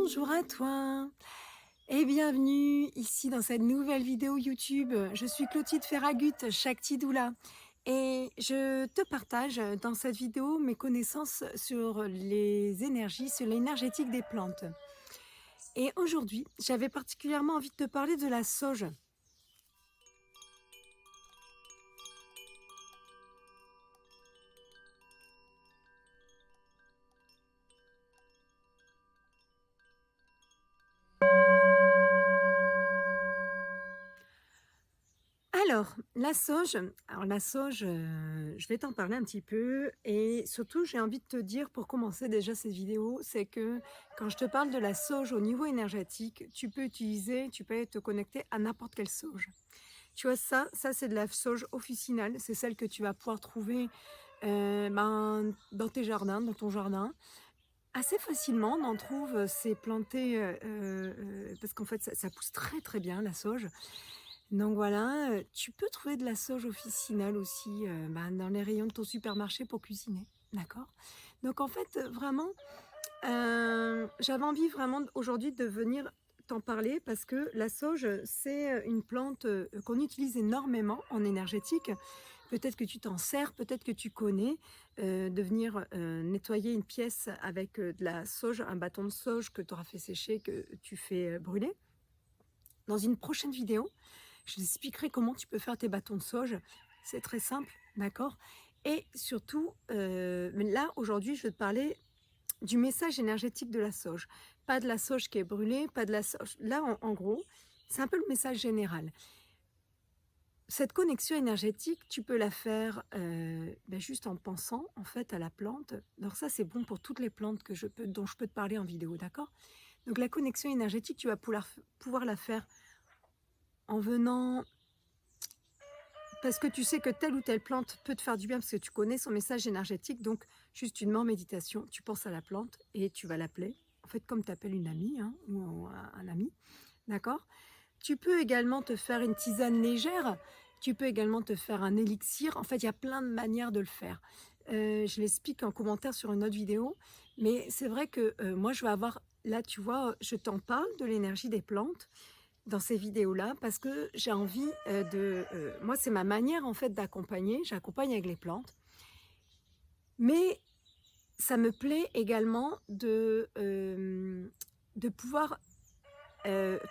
Bonjour à toi et bienvenue ici dans cette nouvelle vidéo YouTube. Je suis Clotilde Ferragut, Shakti Doula, et je te partage dans cette vidéo mes connaissances sur les énergies, sur l'énergétique des plantes. Et aujourd'hui, j'avais particulièrement envie de te parler de la sauge. Alors la sauge, je vais t'en parler un petit peu et surtout j'ai envie de te dire pour commencer déjà cette vidéo, c'est que quand je te parle de la sauge au niveau énergétique, tu peux te connecter à n'importe quelle sauge. Tu vois ça c'est de la sauge officinale, c'est celle que tu vas pouvoir trouver dans tes jardins, dans ton jardin. Assez facilement, on en trouve, c'est planté parce qu'en fait ça pousse très très bien la sauge. Donc voilà, tu peux trouver de la sauge officinale aussi, dans les rayons de ton supermarché pour cuisiner, d'accord? Donc en fait, vraiment, j'avais envie vraiment aujourd'hui de venir t'en parler parce que la sauge, c'est, une plante, qu'on utilise énormément en énergétique. Peut-être que tu t'en sers, peut-être que tu connais, de venir, nettoyer une pièce avec, de la sauge, un bâton de sauge que tu auras fait sécher, que tu fais, brûler. Dans une prochaine vidéo, je t'expliquerai comment tu peux faire tes bâtons de sauge. C'est très simple, d'accord? Et surtout, mais là, aujourd'hui, je vais te parler du message énergétique de la sauge. Pas de la sauge qui est brûlée, pas de la sauge... Là, en gros, c'est un peu le message général. Cette connexion énergétique, tu peux la faire juste en pensant en fait à la plante. Alors ça, c'est bon pour toutes les plantes dont je peux te parler en vidéo, d'accord? Donc la connexion énergétique, tu vas pouvoir la faire en venant. Parce que tu sais que telle ou telle plante peut te faire du bien parce que tu connais son message énergétique. Donc, juste tu te mets en méditation, tu penses à la plante et tu vas l'appeler. En fait, comme tu appelles une amie ou un ami. D'accord? Tu peux également te faire une tisane légère. Tu peux également te faire un élixir. En fait, il y a plein de manières de le faire. Je l'explique en commentaire sur une autre vidéo. Mais c'est vrai que moi, je vais avoir... Là, tu vois, je t'en parle de l'énergie des plantes dans ces vidéos-là parce que j'ai envie moi, c'est ma manière en fait d'accompagner. J'accompagne avec les plantes, mais ça me plaît également de pouvoir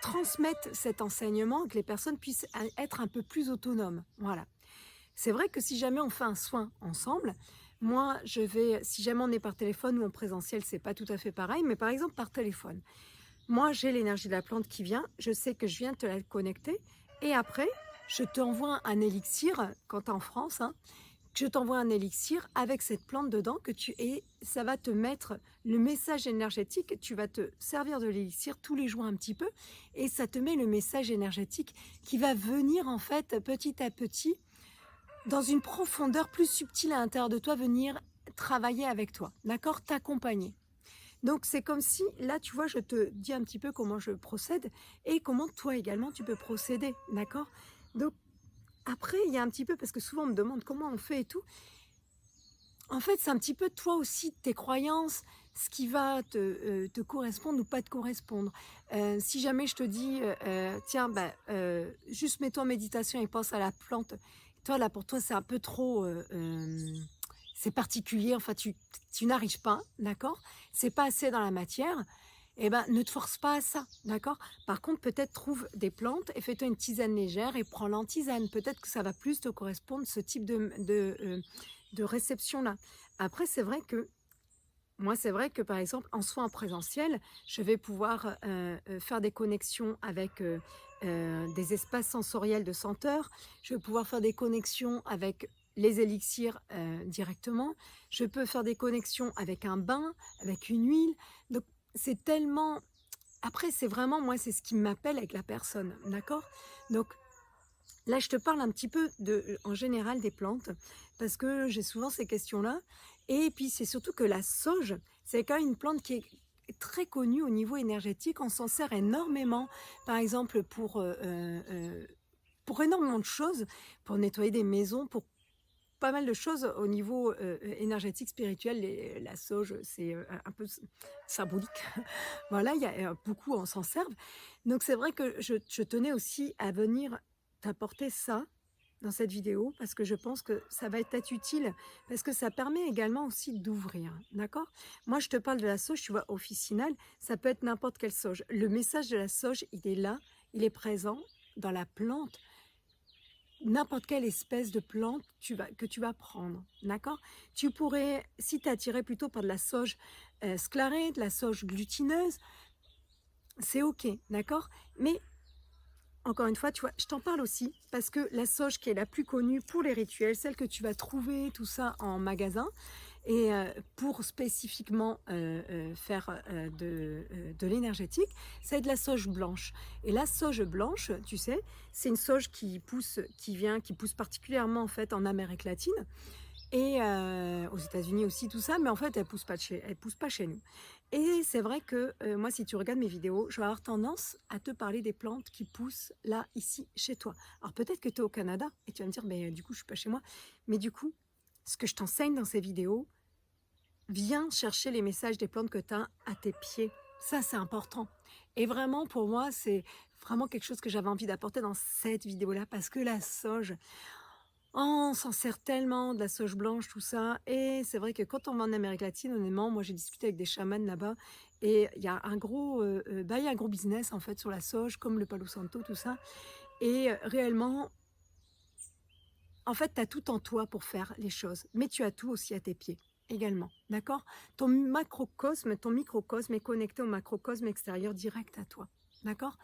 transmettre cet enseignement, que les personnes puissent être un peu plus autonomes. Voilà. C'est vrai que si jamais on fait un soin ensemble, moi, si jamais on est par téléphone ou en présentiel, c'est pas tout à fait pareil, mais par exemple par téléphone. Moi, j'ai l'énergie de la plante qui vient, je sais que je viens te la connecter et après, je t'envoie un élixir, quand tu es en France, hein, je t'envoie un élixir avec cette plante dedans et ça va te mettre le message énergétique, tu vas te servir de l'élixir tous les jours un petit peu et ça te met le message énergétique qui va venir en fait petit à petit dans une profondeur plus subtile à l'intérieur de toi, venir travailler avec toi, d'accord? T'accompagner. Donc c'est comme si, là tu vois, je te dis un petit peu comment je procède et comment toi également tu peux procéder, d'accord? Donc après, il y a un petit peu, parce que souvent on me demande comment on fait et tout. En fait, c'est un petit peu toi aussi, tes croyances, ce qui va te correspondre ou pas te correspondre. Si jamais je te dis, tiens, juste mets-toi en méditation et pense à la plante. Toi, là, pour toi, c'est un peu trop... c'est particulier, enfin, tu n'arrives pas, d'accord? C'est pas assez dans la matière. Eh ben, ne te force pas à ça, d'accord? Par contre, peut-être trouve des plantes et fais-toi une tisane légère et prends-la en tisane. Peut-être que ça va plus te correspondre, ce type de réception-là. Après, c'est vrai que par exemple, en soins en présentiel, je vais pouvoir faire des connexions avec des espaces sensoriels de senteurs. Je vais pouvoir faire des connexions avec les élixirs directement. Je peux faire des connexions avec un bain, avec une huile. Donc, c'est tellement... Après, c'est vraiment, moi, c'est ce qui m'appelle avec la personne, d'accord? Donc, là, je te parle un petit peu en général des plantes, parce que j'ai souvent ces questions-là. Et puis, c'est surtout que la sauge, c'est quand même une plante qui est très connue au niveau énergétique. On s'en sert énormément, par exemple, pour énormément de choses, pour nettoyer des maisons, pas mal de choses au niveau énergétique, spirituel. La sauge, c'est un peu symbolique. Voilà, il y a beaucoup en s'en servent. Donc c'est vrai que je tenais aussi à venir t'apporter ça dans cette vidéo parce que je pense que ça va être utile parce que ça permet également aussi d'ouvrir, d'accord? Moi, je te parle de la sauge, tu vois, officinale, ça peut être n'importe quelle sauge. Le message de la sauge, il est là, il est présent dans la plante, n'importe quelle espèce de plante que tu vas prendre, d'accord? Tu pourrais, si tu es attiré plutôt par de la sauge sclarée, de la sauge glutineuse, c'est ok, d'accord? Mais encore une fois, tu vois, je t'en parle aussi parce que la sauge qui est la plus connue pour les rituels, celle que tu vas trouver, tout ça en magasin, et pour spécifiquement faire de l'énergétique, c'est de la sauge blanche. Et la sauge blanche, tu sais, c'est une sauge qui pousse particulièrement en fait en Amérique latine et aux États-Unis aussi, tout ça, mais en fait, elle pousse pas chez nous. Et c'est vrai que moi, si tu regardes mes vidéos, je vais avoir tendance à te parler des plantes qui poussent là, ici, chez toi. Alors peut-être que tu es au Canada et tu vas me dire, mais du coup, je suis pas chez moi. Mais du coup, ce que je t'enseigne dans ces vidéos, viens chercher les messages des plantes que tu as à tes pieds. Ça, c'est important. Et vraiment, pour moi, c'est vraiment quelque chose que j'avais envie d'apporter dans cette vidéo-là parce que la sauge, oh, on s'en sert tellement de la sauge blanche, tout ça. Et c'est vrai que quand on va en Amérique latine, honnêtement, moi j'ai discuté avec des chamans là-bas et il y a un gros, il y a un gros business en fait sur la sauge, comme le Palo Santo, tout ça. Et réellement, en fait, tu as tout en toi pour faire les choses, mais tu as tout aussi à tes pieds également, d'accord? Ton macrocosme, ton microcosme est connecté au macrocosme extérieur direct à toi, d'accord?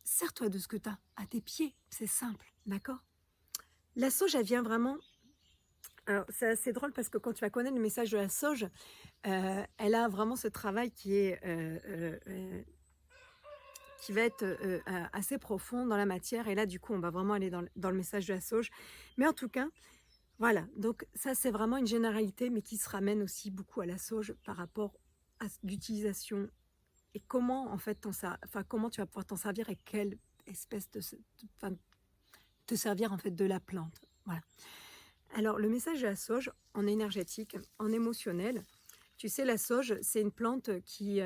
Sers-toi de ce que tu as à tes pieds, c'est simple, d'accord? La sauge, elle vient vraiment. Alors, c'est assez drôle parce que quand tu vas connaître le message de la sauge, elle a vraiment ce travail qui va être assez profond dans la matière. Et là, du coup, on va vraiment aller dans le message de la sauge. Mais en tout cas, voilà. Donc, ça, c'est vraiment une généralité, mais qui se ramène aussi beaucoup à la sauge par rapport à l'utilisation et comment, en fait, comment tu vas pouvoir t'en servir et quelle espèce enfin, te servir, en fait, de la plante. Voilà. Alors, le message de la sauge, en énergétique, en émotionnel, tu sais, la sauge, c'est une plante qui,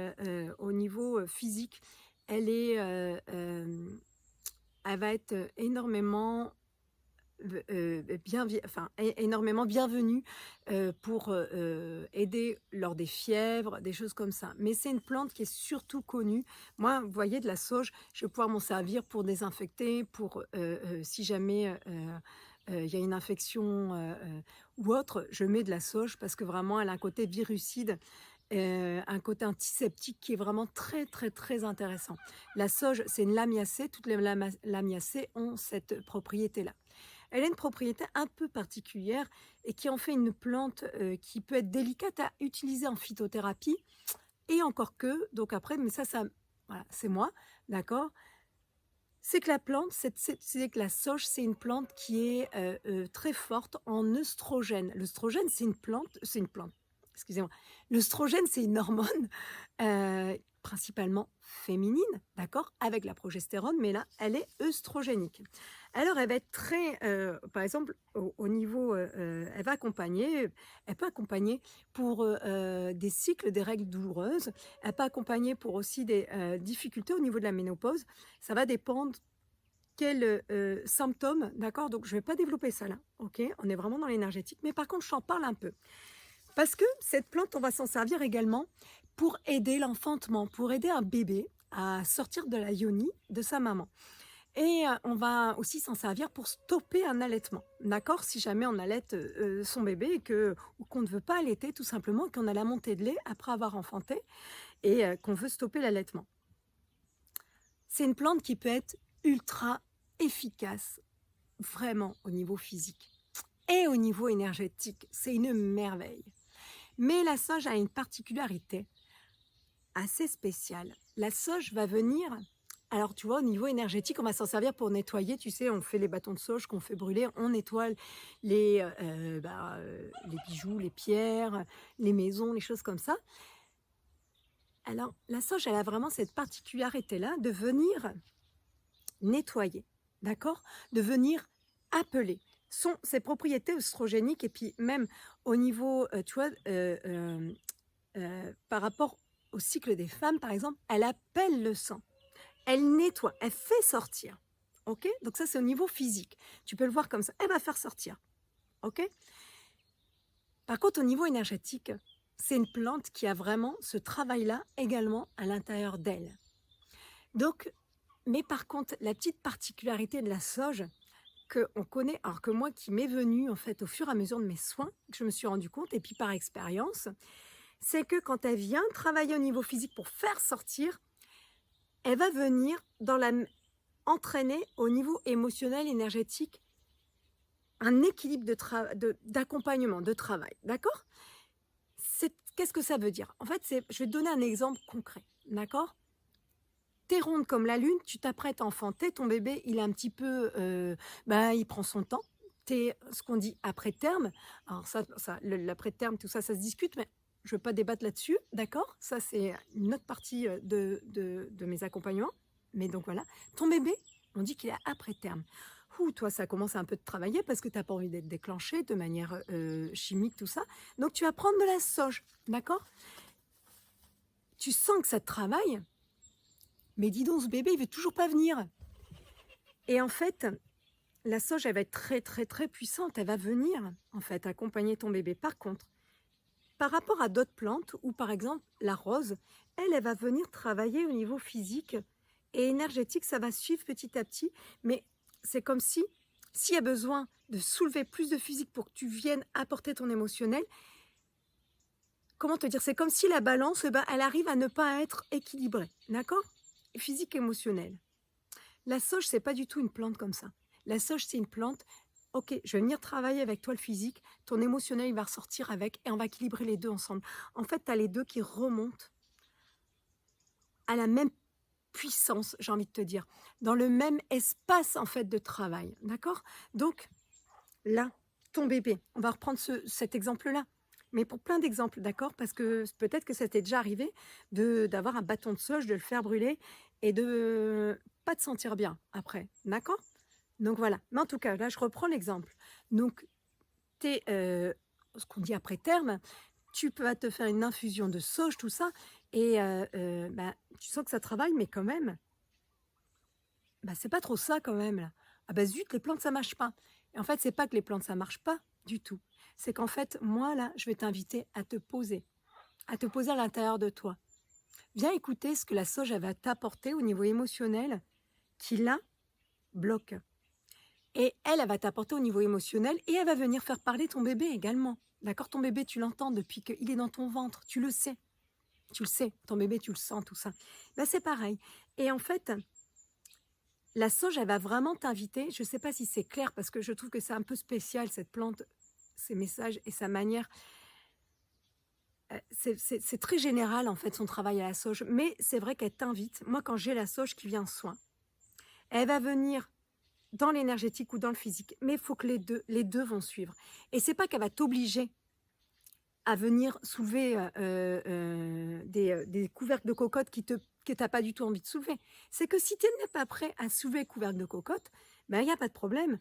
au niveau physique, elle est, elle va être énormément, énormément bienvenue pour aider lors des fièvres, des choses comme ça. Mais c'est une plante qui est surtout connue. Moi, vous voyez, de la sauge, je vais pouvoir m'en servir pour désinfecter, pour si jamais il y a une infection ou autre, je mets de la sauge parce que vraiment, elle a un côté virucide, un côté antiseptique qui est vraiment très, très, très intéressant. La sauge, c'est une lamiacée. Toutes les lamiacées ont cette propriété-là. Elle a une propriété un peu particulière et qui en fait une plante qui peut être délicate à utiliser en phytothérapie et encore que, donc après, mais ça voilà, c'est moi, d'accord? C'est que la plante, c'est que la sauge, c'est une plante qui est très forte en œstrogène. L'œstrogène, c'est une plante, excusez-moi. L'œstrogène, c'est une hormone principalement féminine, d'accord, avec la progestérone, mais là, elle est œstrogénique. Alors, elle va être très, par exemple, au niveau, elle peut accompagner pour des cycles, des règles douloureuses. Elle peut accompagner pour aussi des difficultés au niveau de la ménopause. Ça va dépendre quels symptômes, d'accord? Donc, je ne vais pas développer ça là, ok? On est vraiment dans l'énergétique, mais par contre, je t'en parle un peu. Parce que cette plante, on va s'en servir également pour aider l'enfantement, pour aider un bébé à sortir de la yoni de sa maman. Et on va aussi s'en servir pour stopper un allaitement, d'accord? Si jamais on allaite son bébé ou qu'on ne veut pas allaiter tout simplement, qu'on a la montée de lait après avoir enfanté et qu'on veut stopper l'allaitement. C'est une plante qui peut être ultra efficace, vraiment au niveau physique et au niveau énergétique. C'est une merveille. Mais la sauge a une particularité assez spéciale. La sauge va venir. Alors, tu vois, au niveau énergétique, on va s'en servir pour nettoyer. Tu sais, on fait les bâtons de sauge qu'on fait brûler, on nettoie les bijoux, les pierres, les maisons, les choses comme ça. Alors, la sauge, elle a vraiment cette particularité-là de venir nettoyer, d'accord? De venir appeler. sont ces propriétés œstrogéniques et puis même au niveau, tu vois, par rapport au cycle des femmes, par exemple, elle appelle le sang, elle nettoie, elle fait sortir. OK? Donc ça, c'est au niveau physique. Tu peux le voir comme ça, elle va faire sortir. OK? Par contre, au niveau énergétique, c'est une plante qui a vraiment ce travail-là également à l'intérieur d'elle. Donc, mais par contre, la petite particularité de la sauge qu'on connaît, alors que moi qui m'est venue en fait au fur et à mesure de mes soins, que je me suis rendu compte, et puis par expérience, c'est que quand elle vient travailler au niveau physique pour faire sortir, elle va venir entraîner au niveau émotionnel, énergétique, un équilibre d'accompagnement, de travail. D'accord? Qu'est-ce que ça veut dire? En fait, je vais te donner un exemple concret. D'accord? T'es ronde comme la lune, tu t'apprêtes à enfanter, ton bébé, il est un petit peu, il prend son temps. T'es ce qu'on dit après terme. Alors l'après terme, tout ça, ça se discute, mais je ne veux pas débattre là-dessus, d'accord? Ça, c'est une autre partie de mes accompagnements. Mais donc voilà, ton bébé, on dit qu'il est après terme. Ouh, toi, ça commence un peu de travailler parce que tu n'as pas envie d'être déclenché de manière chimique, tout ça. Donc, tu vas prendre de la sauge, d'accord? Tu sens que ça te travaille, mais dis donc, ce bébé, il veut toujours pas venir. Et en fait, la sauge, elle va être très, très, très puissante. Elle va venir, en fait, accompagner ton bébé. Par contre, par rapport à d'autres plantes, ou par exemple la rose, elle va venir travailler au niveau physique et énergétique. Ça va suivre petit à petit. Mais c'est comme si, s'il y a besoin de soulever plus de physique pour que tu viennes apporter ton émotionnel, comment te dire, c'est comme si la balance, elle arrive à ne pas être équilibrée. D'accord? Physique, émotionnel. La sauge, c'est pas du tout une plante comme ça. La sauge, c'est une plante, ok, je vais venir travailler avec toi le physique, ton émotionnel, il va ressortir avec, et on va équilibrer les deux ensemble. En fait, tu as les deux qui remontent à la même puissance, j'ai envie de te dire, dans le même espace, en fait, de travail, d'accord? Donc, là, ton bébé, on va reprendre cet exemple-là, mais pour plein d'exemples, d'accord? Parce que peut-être que ça t'est déjà arrivé d'avoir un bâton de sauge, de le faire brûler et de pas te sentir bien après, d'accord? Donc voilà. Mais en tout cas, là, je reprends l'exemple. Donc, tu es, ce qu'on dit après terme, tu peux te faire une infusion de sauge, tout ça, et tu sens que ça travaille, mais quand même, c'est pas trop ça quand même là. Ah bah zut, les plantes ça marche pas. Et en fait, c'est pas que les plantes ça marche pas du tout. C'est qu'en fait, moi là, je vais t'inviter à te poser à l'intérieur de toi. Viens écouter ce que la sauge elle va t'apporter au niveau émotionnel qui là bloque. Et elle va t'apporter au niveau émotionnel et elle va venir faire parler ton bébé également. D'accord? Ton bébé, tu l'entends depuis qu'il est dans ton ventre, tu le sais. Tu le sais, ton bébé, tu le sens, tout ça. C'est pareil. Et en fait, la sauge, elle va vraiment t'inviter, je ne sais pas si c'est clair, parce que je trouve que c'est un peu spécial, cette plante, ses messages et sa manière. C'est très général, en fait, son travail à la sauge. Mais c'est vrai qu'elle t'invite. Moi, quand j'ai la sauge qui vient en soin, elle va venir dans l'énergétique ou dans le physique. Mais il faut que les deux vont suivre. Et c'est pas qu'elle va t'obliger à venir soulever des couvercles de cocotte que tu n'as pas du tout envie de soulever. C'est que si tu n'es pas prêt à soulever le couvercle de cocotte, il n'y a pas de problème.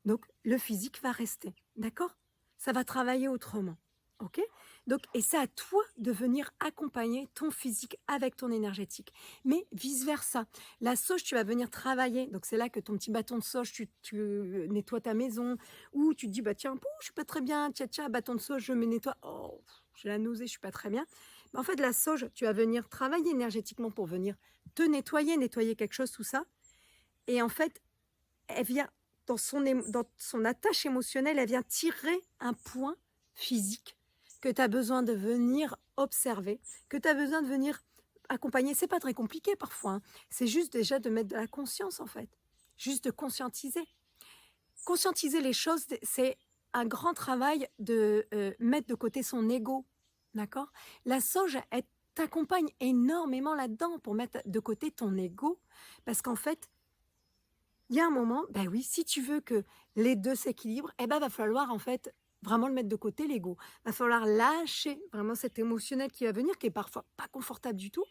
Donc, le physique va rester. D'accord? Ça va travailler autrement. OK? Donc, et c'est à toi de venir accompagner ton physique avec ton énergétique. Mais vice-versa. La sauge, tu vas venir travailler. Donc, c'est là que ton petit bâton de sauge, tu nettoies ta maison. Ou tu te dis, tiens, je suis pas très bien. Tiens, bâton de sauge, je me nettoie. Oh, j'ai la nausée, je suis pas très bien. Mais en fait, la sauge, tu vas venir travailler énergétiquement pour venir te nettoyer quelque chose, tout ça. Et en fait, elle vient dans son attache émotionnelle, elle vient tirer un point physique que tu as besoin de venir observer, que tu as besoin de venir accompagner. C'est pas très compliqué parfois, hein. C'est juste déjà de mettre de la conscience en fait, juste de conscientiser. Conscientiser les choses, c'est un grand travail de mettre de côté son ego, d'accord? La sauge, elle t'accompagne énormément là-dedans pour mettre de côté ton ego, parce qu'en fait, il y a un moment, oui, si tu veux que les deux s'équilibrent, va falloir en fait vraiment le mettre de côté, l'ego. Va falloir lâcher vraiment cet émotionnel qui va venir, qui est parfois pas confortable du tout,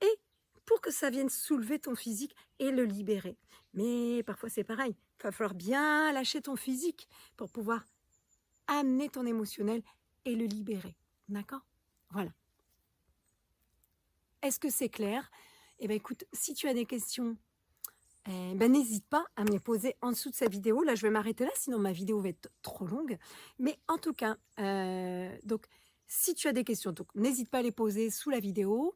et pour que ça vienne soulever ton physique et le libérer. Mais parfois c'est pareil, Il va falloir bien lâcher ton physique pour pouvoir amener ton émotionnel et le libérer. D'accord? Voilà. Est-ce que c'est clair? Eh bien, écoute, si tu as des questions, n'hésite pas à me les poser en dessous de cette vidéo. Là, je vais m'arrêter là, sinon ma vidéo va être trop longue. Mais en tout cas, donc, si tu as des questions, donc n'hésite pas à les poser sous la vidéo.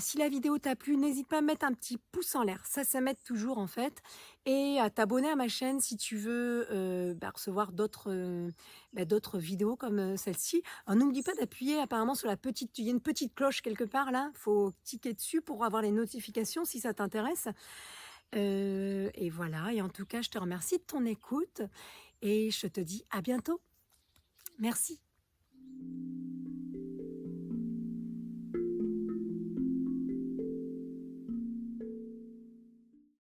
Si la vidéo t'a plu, n'hésite pas à mettre un petit pouce en l'air. Ça m'aide toujours en fait. Et à t'abonner à ma chaîne si tu veux recevoir d'autres vidéos comme celle-ci. N'oublie pas d'appuyer apparemment sur il y a une petite cloche quelque part là. Il faut cliquer dessus pour avoir les notifications si ça t'intéresse. Et voilà. Et en tout cas, je te remercie de ton écoute et je te dis à bientôt. Merci.